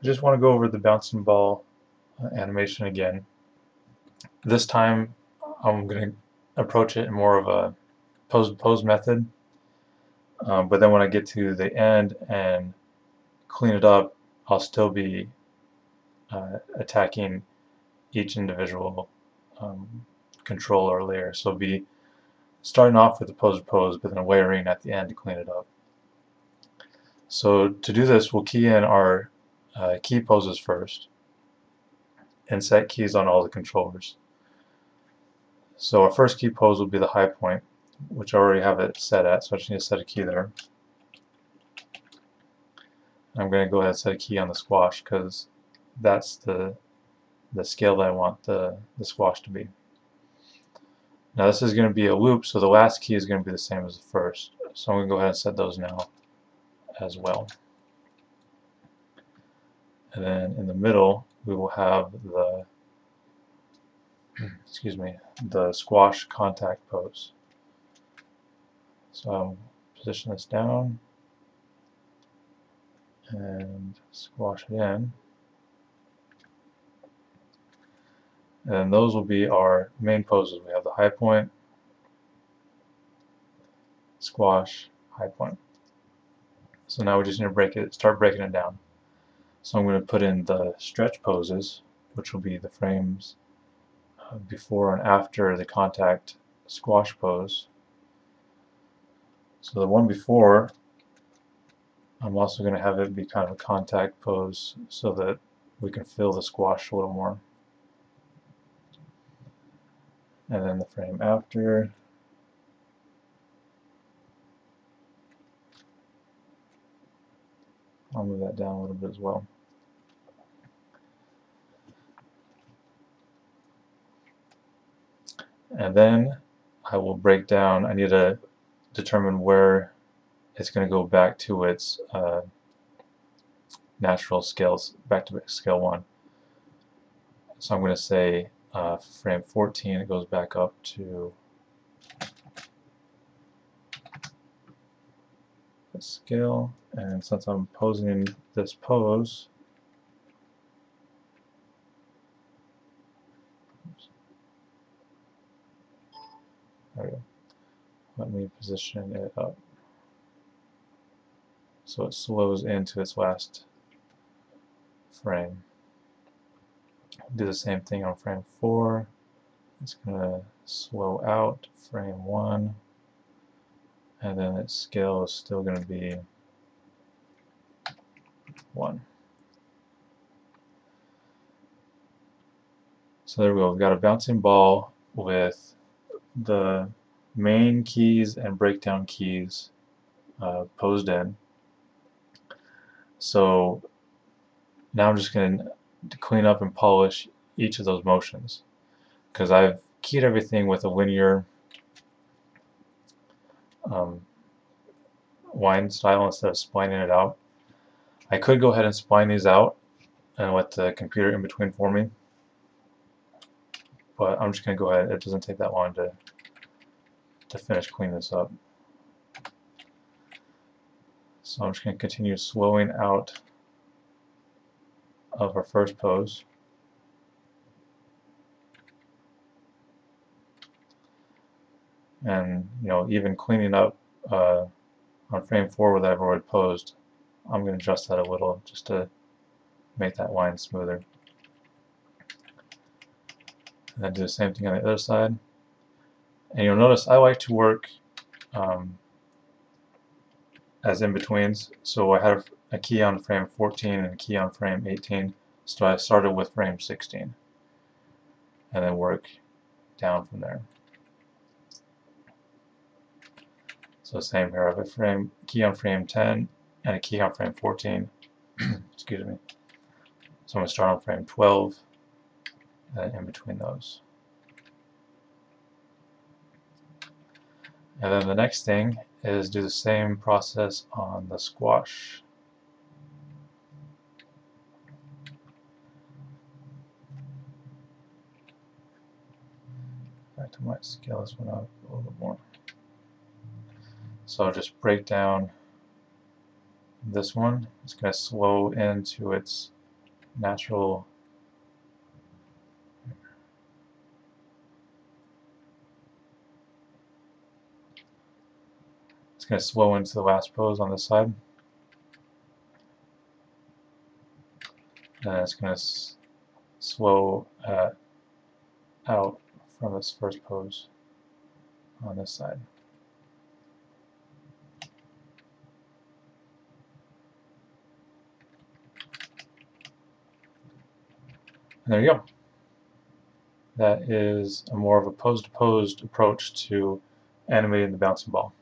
I just want to go over the bouncing ball animation again. This time I'm going to approach it in more of a pose method, but then when I get to the end and clean it up, I'll still be attacking each individual um, controller layer. So I'll be starting off with the pose, but then layering at the end to clean it up. So to do this, we'll key in our key poses first and set keys on all the controllers. So our first key pose will be the high point, which I already have it set at, so I just need to set a key there. I'm going to go ahead and set a key on the squash because that's the scale that I want the squash to be. Now this is going to be a loop, so the last key is going to be the same as the first. So I'm going to go ahead and set those now as well. And then in the middle we will have the the squash contact pose. So I'll position this down and squash it in. And those will be our main poses. We have the high point, squash, high point. So now we just need to start breaking it down. So I'm going to put in the stretch poses, which will be the frames before and after the contact squash pose. So the one before, I'm also going to have it be kind of a contact pose so that we can feel the squash a little more. And then the frame after, I'll move that down a little bit as well. And then I will break down, I need to determine where it's going to go back to its natural scales, back to scale 1. So I'm going to say frame 14, it goes back up to the scale, and since I'm posing this pose, there we go. Let me position it up so it slows into its last frame. Do the same thing on frame 4. It's going to slow out frame 1, and then its scale is still going to be 1. So there we go. We've got a bouncing ball with the main keys and breakdown keys posed in. So now I'm just going to clean up and polish each of those motions because I've keyed everything with a linear line style instead of splining it out. I could go ahead and spline these out and let the computer in between for me, but I'm just going to go ahead. It doesn't take that long to finish cleaning this up. So I'm just going to continue slowing out of our first pose. And even cleaning up on frame 4 where I've already posed, I'm going to adjust that a little just to make that line smoother. And then do the same thing on the other side. And you'll notice I like to work as in-betweens. So I have a key on frame 14 and a key on frame 18. So I started with frame 16 and then work down from there. So same here, I have a key on frame 10 and a key on frame 14. Excuse me. So I'm going to start on frame 12 and in between those. And then the next thing is do the same process on the squash. In fact, I might scale this one up a little bit more. So I'll just break down this one. It's going to slow into its natural. It's going to slow into the last pose on this side. And it's going to slow out from this first pose on this side. And there you go. That is a more of a pose-to-pose approach to animating the bouncing ball.